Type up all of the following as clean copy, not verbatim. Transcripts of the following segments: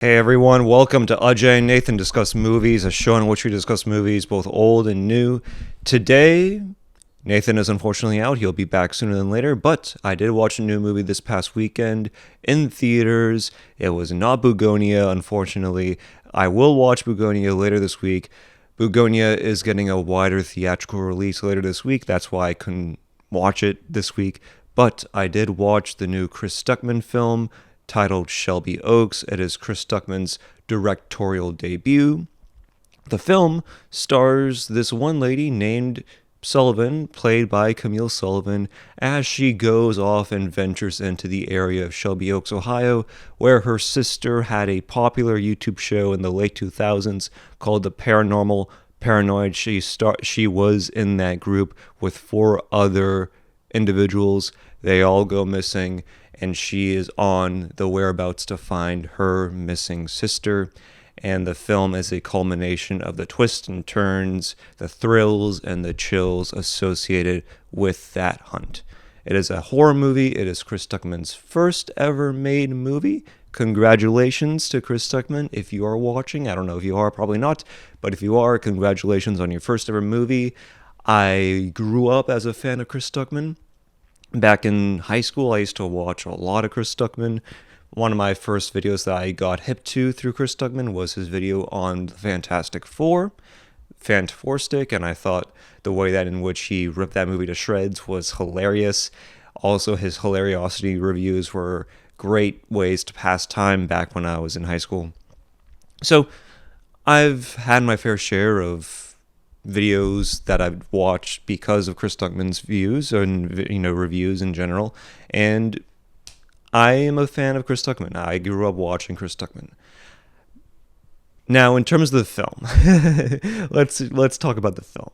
Hey everyone, welcome to Ajay and Nathan Discuss Movies, a show in which we discuss movies both old and new. Today, Nathan is unfortunately out. He'll be back sooner than later, but I did watch a new movie this past weekend in theaters. It was not Bugonia, unfortunately. I will watch Bugonia later this week. Bugonia is getting a wider theatrical release later this week. That's why I couldn't watch it this week. But I did watch the new Chris Stuckmann film titled Shelby Oaks. It is Chris Stuckmann's directorial debut. The film stars this one lady named Sullivan, played by Camille Sullivan, as she goes off and ventures into the area of Shelby Oaks, Ohio, where her sister had a popular YouTube show in the late 2000s called The Paranormal Paranoid. She was in that group with 4 other individuals. They all go missing, and she is on the whereabouts to find her missing sister. And the film is a culmination of the twists and turns, the thrills, and the chills associated with that hunt. It is a horror movie. It is Chris Stuckmann's first ever made movie. Congratulations to Chris Stuckmann if you are watching. I don't know if you are, probably not. But if you are, congratulations on your first ever movie. I grew up as a fan of Chris Stuckmann. Back in high school, I used to watch a lot of Chris Stuckmann. One of my first videos that I got hip to through Chris Stuckmann was his video on the Fantastic Four, Fantastic, and I thought the way that in which he ripped that movie to shreds was hilarious. Also, his hilariosity reviews were great ways to pass time back when I was in high school. So, I've had my fair share of videos that I've watched because of Chris Stuckmann's views and reviews in general, and I am a fan of Chris Stuckmann. I grew up watching Chris Stuckmann. Now, in terms of the film, let's talk about the film.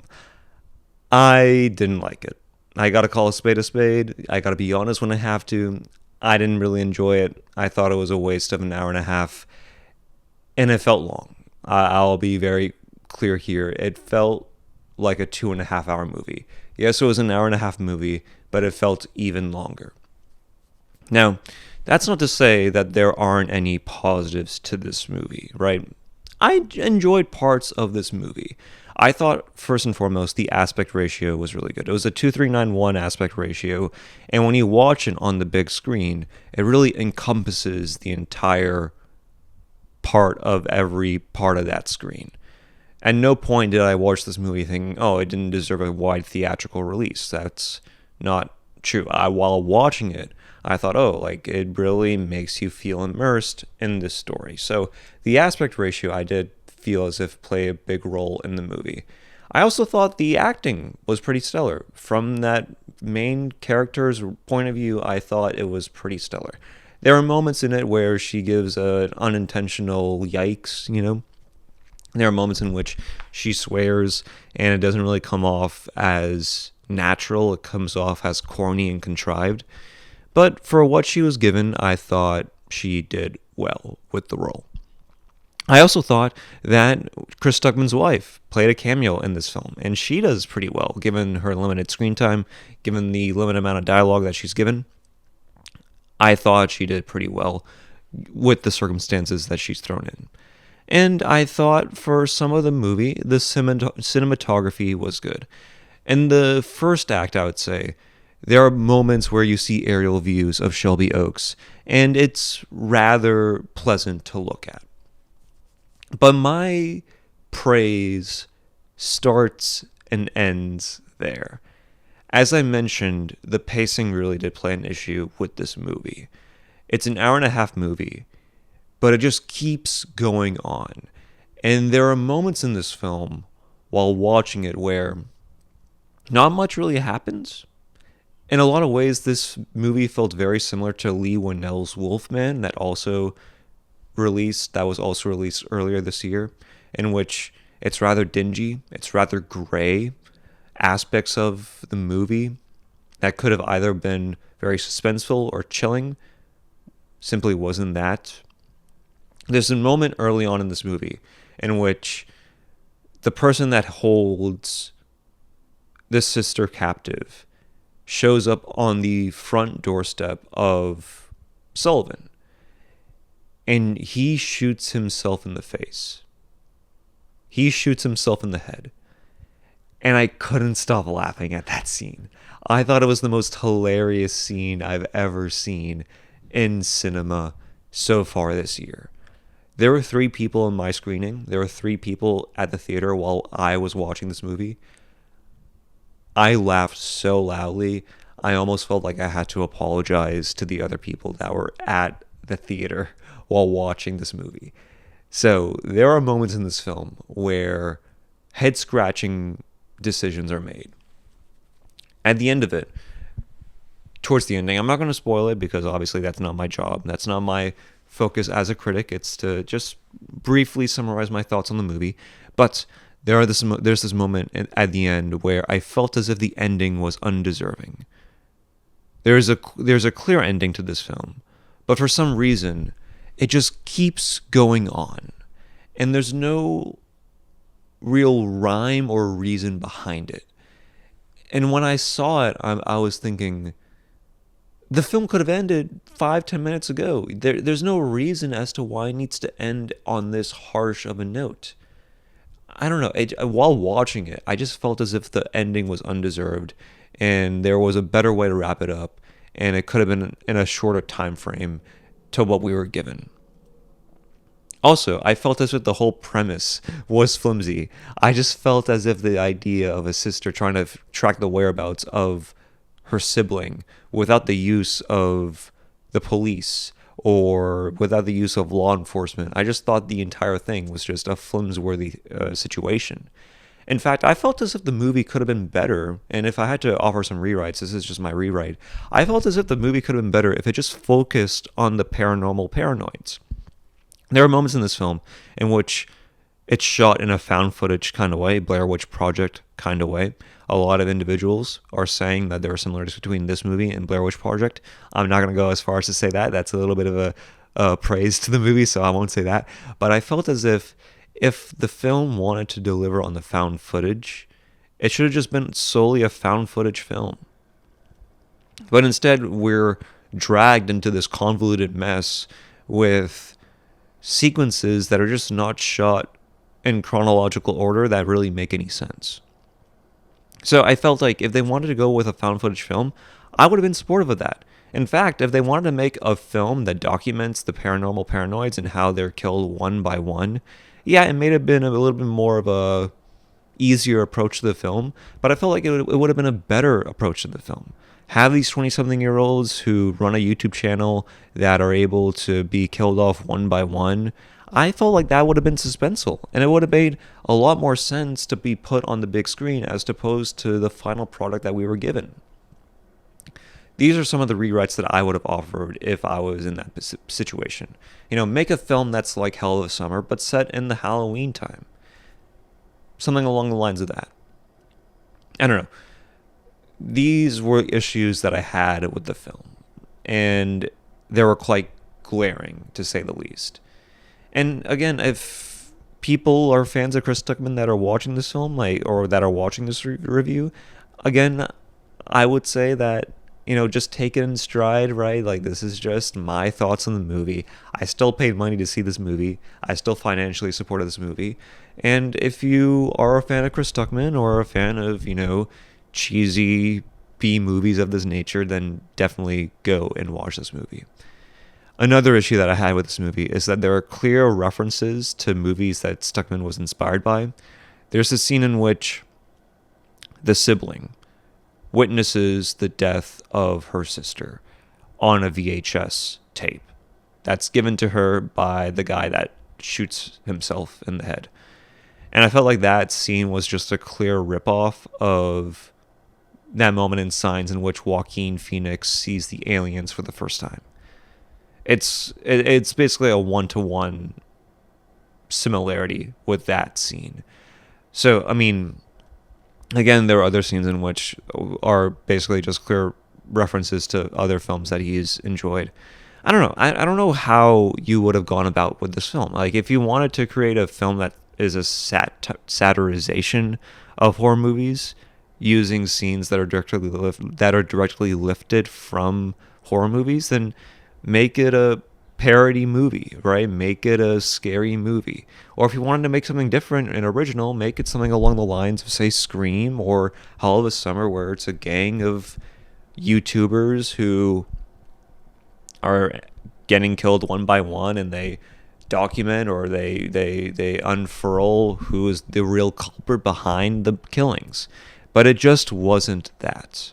I didn't like it. I gotta call a spade a spade. I gotta be honest when I have to. I didn't really enjoy it. I thought it was a waste of an hour and a half, and it felt long. I'll be very clear here. It felt like a 2.5 hour movie. Yes, it was an hour and a half movie, but it felt even longer. Now, that's not to say that there aren't any positives to this movie, right? I enjoyed parts of this movie. I thought, first and foremost, the aspect ratio was really good. It was a 2:3:9:1 aspect ratio, and when you watch it on the big screen, it really encompasses the entire part of every part of that screen. At no point did I watch this movie thinking, oh, it didn't deserve a wide theatrical release. That's not true. While watching it, I thought, it really makes you feel immersed in this story. So the aspect ratio, I did feel as if play a big role in the movie. I also thought the acting was pretty stellar. From that main character's point of view, I thought it was pretty stellar. There are moments in it where she gives an unintentional yikes, There are moments in which she swears and it doesn't really come off as natural. It comes off as corny and contrived. But for what she was given, I thought she did well with the role. I also thought that Chris Stuckmann's wife played a cameo in this film, and she does pretty well, given her limited screen time, given the limited amount of dialogue that she's given. I thought she did pretty well with the circumstances that she's thrown in. And I thought for some of the movie, the cinematography was good. In the first act, I would say, there are moments where you see aerial views of Shelby Oaks, and it's rather pleasant to look at. But my praise starts and ends there. As I mentioned, the pacing really did play an issue with this movie. It's an hour and a half movie, but it just keeps going on. And there are moments in this film while watching it where not much really happens. In a lot of ways, this movie felt very similar to Lee Winnell's Wolfman that was also released earlier this year, in which it's rather dingy, it's rather gray. Aspects of the movie that could have either been very suspenseful or chilling simply wasn't that. There's a moment early on in this movie in which the person that holds this sister captive shows up on the front doorstep of Sullivan. and he shoots himself in the face. He shoots himself in the head. And I couldn't stop laughing at that scene. I thought it was the most hilarious scene I've ever seen in cinema so far this year. There were 3 people in my screening. There were 3 people at the theater while I was watching this movie. I laughed so loudly, I almost felt like I had to apologize to the other people that were at the theater while watching this movie. So there are moments in this film where head-scratching decisions are made. At the end of it, towards the ending, I'm not going to spoil it because obviously that's not my job. That's not my focus as a critic. It's to just briefly summarize my thoughts on the movie. But there's this moment at the end where I felt as if the ending was undeserving. There's a clear ending to this film, but for some reason, it just keeps going on. And there's no real rhyme or reason behind it. And when I saw it, I was thinking, the film could have ended 5-10 minutes ago. There's no reason as to why it needs to end on this harsh of a note. I don't know. While watching it, I just felt as if the ending was undeserved, and there was a better way to wrap it up, and it could have been in a shorter time frame to what we were given. Also, I felt as if the whole premise was flimsy. I just felt as if the idea of a sister trying to track the whereabouts of her sibling without the use of the police or without the use of law enforcement, I just thought the entire thing was just a flimsy situation. In fact, I felt as if the movie could have been better, and if I had to offer some rewrites, this is just my rewrite, I felt as if the movie could have been better if it just focused on the paranormal paranoids. There are moments in this film in which it's shot in a found footage kind of way, Blair Witch Project kind of way. A lot of individuals are saying that there are similarities between this movie and Blair Witch Project. I'm not going to go as far as to say that. That's a little bit of a praise to the movie, so I won't say that. But I felt as if the film wanted to deliver on the found footage, it should have just been solely a found footage film. But instead, we're dragged into this convoluted mess with sequences that are just not shot in chronological order that really make any sense. So I felt like if they wanted to go with a found footage film, I would have been supportive of that. In fact, if they wanted to make a film that documents the paranormal paranoids and how they're killed one by one, yeah, it may have been a little bit more of a easier approach to the film, but I felt like it would have been a better approach to the film. Have these 20-something-year-olds who run a YouTube channel that are able to be killed off one by one. I felt like that would have been suspenseful, and it would have made a lot more sense to be put on the big screen as opposed to the final product that we were given. These are some of the rewrites that I would have offered if I was in that situation. Make a film that's like Hell of a Summer, but set in the Halloween time. Something along the lines of that. I don't know. These were issues that I had with the film, and they were quite glaring, to say the least. And again, if people are fans of Chris Stuckmann that are watching this film, or that are watching this review, again, I would say that, just take it in stride, right? Like, this is just my thoughts on the movie. I still paid money to see this movie. I still financially supported this movie. And if you are a fan of Chris Stuckmann or a fan of, cheesy B movies of this nature, then definitely go and watch this movie. Another issue that I had with this movie is that there are clear references to movies that Stuckmann was inspired by. There's a scene in which the sibling witnesses the death of her sister on a VHS tape that's given to her by the guy that shoots himself in the head. And I felt like that scene was just a clear ripoff of that moment in Signs in which Joaquin Phoenix sees the aliens for the first time. It's basically a one-to-one similarity with that scene. So, I mean, again, there are other scenes in which are basically just clear references to other films that he's enjoyed. I don't know. I don't know how you would have gone about with this film. Like, if you wanted to create a film that is a satirization of horror movies, using scenes that are directly lifted from horror movies, then make it a parody movie, right? Make it a scary movie. Or if you wanted to make something different and original, make it something along the lines of, say, Scream or Hell of a Summer, where it's a gang of YouTubers who are getting killed one by one, and they document or they unfurl who is the real culprit behind the killings. But it just wasn't that.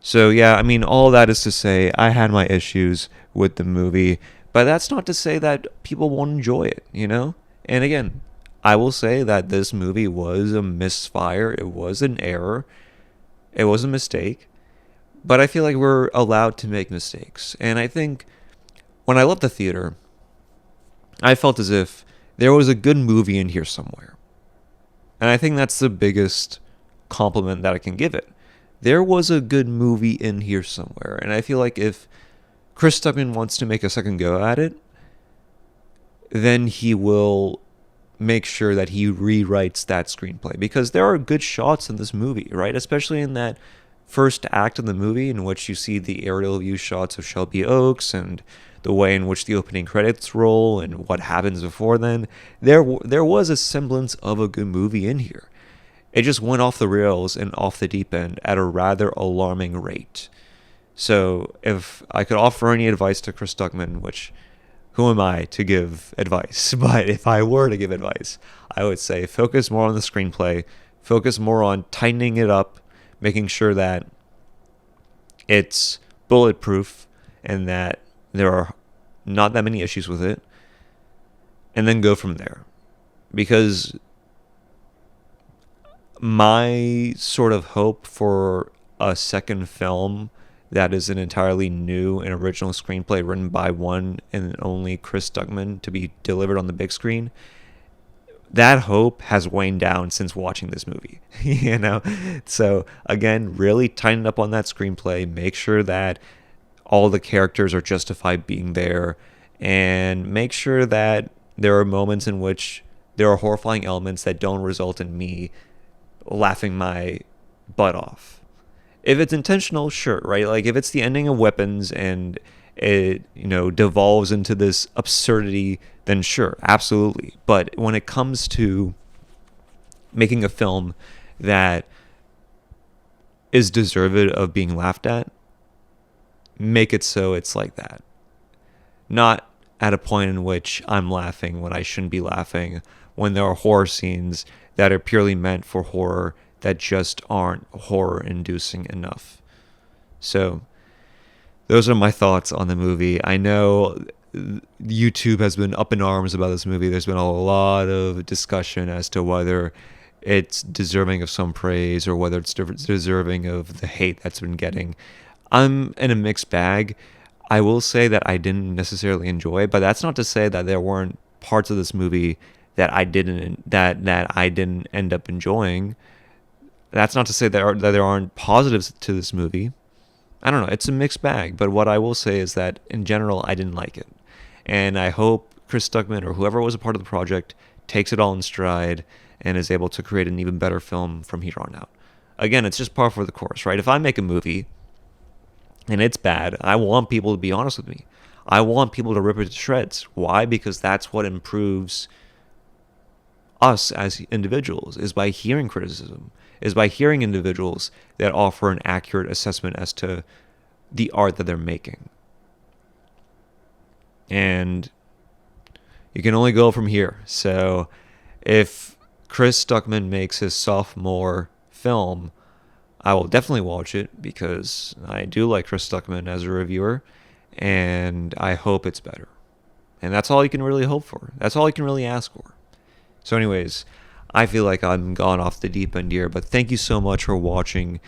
So yeah, I mean, all that is to say, I had my issues with the movie, but that's not to say that people won't enjoy it, you know? And again, I will say that this movie was a misfire. It was an error. It was a mistake. But I feel like we're allowed to make mistakes. And I think when I left the theater, I felt as if there was a good movie in here somewhere. And I think that's the biggest compliment that I can give it. There was a good movie in here somewhere. And I feel like if Chris Stuckmann wants to make a second go at it, then he will make sure that he rewrites that screenplay. Because there are good shots in this movie, right? Especially in that first act of the movie, in which you see the aerial view shots of Shelby Oaks and the way in which the opening credits roll and what happens before then. There was a semblance of a good movie in here. It just went off the rails and off the deep end at a rather alarming rate. So if I could offer any advice to Chris Stuckmann, which who am I to give advice? But if I were to give advice, I would say focus more on the screenplay, focus more on tightening it up, making sure that it's bulletproof and that there are not that many issues with it, and then go from there. Because my sort of hope for a second film that is an entirely new and original screenplay written by one and only Chris Stuckmann to be delivered on the big screen, that hope has waned down since watching this movie. You know? So again, really tighten up on that screenplay, make sure that all the characters are justified being there, and make sure that there are moments in which there are horrifying elements that don't result in me laughing my butt off. If it's intentional, sure, right? Like if it's the ending of Weapons and it, devolves into this absurdity, then sure, absolutely. But when it comes to making a film that is deserved of being laughed at, make it so it's like that. Not at a point in which I'm laughing when I shouldn't be laughing, when there are horror scenes that are purely meant for horror that just aren't horror-inducing enough. So, those are my thoughts on the movie. I know YouTube has been up in arms about this movie. There's been a lot of discussion as to whether it's deserving of some praise or whether it's deserving of the hate that's been getting. I'm in a mixed bag. I will say that I didn't necessarily enjoy it, but that's not to say that there weren't parts of this movie that I didn't end up enjoying. That's not to say that there aren't positives to this movie. I don't know. It's a mixed bag, but what I will say is that in general, I didn't like it, and I hope Chris Stuckmann or whoever was a part of the project takes it all in stride and is able to create an even better film from here on out. Again, it's just par for the course, right? If I make a movie and it's bad, I want people to be honest with me. I want people to rip it to shreds. Why? Because that's what improves us as individuals, is by hearing criticism, is by hearing individuals that offer an accurate assessment as to the art that they're making. And you can only go from here. So if Chris Stuckmann makes his sophomore film, I will definitely watch it because I do like Chris Stuckmann as a reviewer, and I hope it's better. And that's all you can really hope for. That's all you can really ask for. So anyways, I feel like I'm gone off the deep end here, but thank you so much for watching.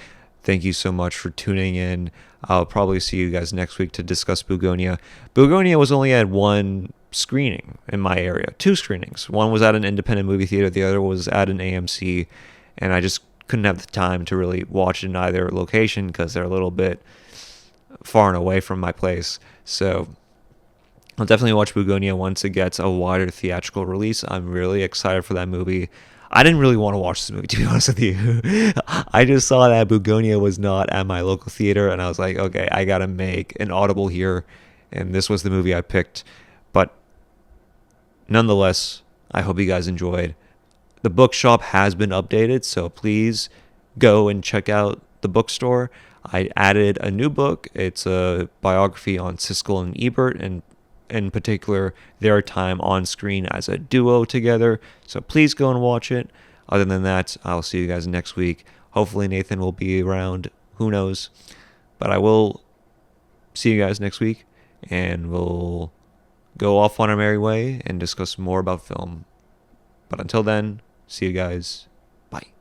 Thank you so much for tuning in. I'll probably see you guys next week to discuss Bugonia. Bugonia was only at one screening in my area. 2 screenings. One was at an independent movie theater. The other was at an AMC. And I just couldn't have the time to really watch it in either location because they're a little bit far and away from my place. So I'll definitely watch Bugonia once it gets a wider theatrical release. I'm really excited for that movie. I didn't really want to watch this movie, to be honest with you. I just saw that Bugonia was not at my local theater, and I was like, okay, I got to make an audible here and this was the movie I picked. But nonetheless, I hope you guys enjoyed. The bookshop has been updated, so please go and check out the bookstore. I added a new book. It's a biography on Siskel and Ebert, and in particular, their time on screen as a duo together. So please go and watch it. Other than that, I'll see you guys next week. Hopefully Nathan will be around. Who knows? But I will see you guys next week, and we'll go off on our merry way and discuss more about film. But until then, see you guys. Bye.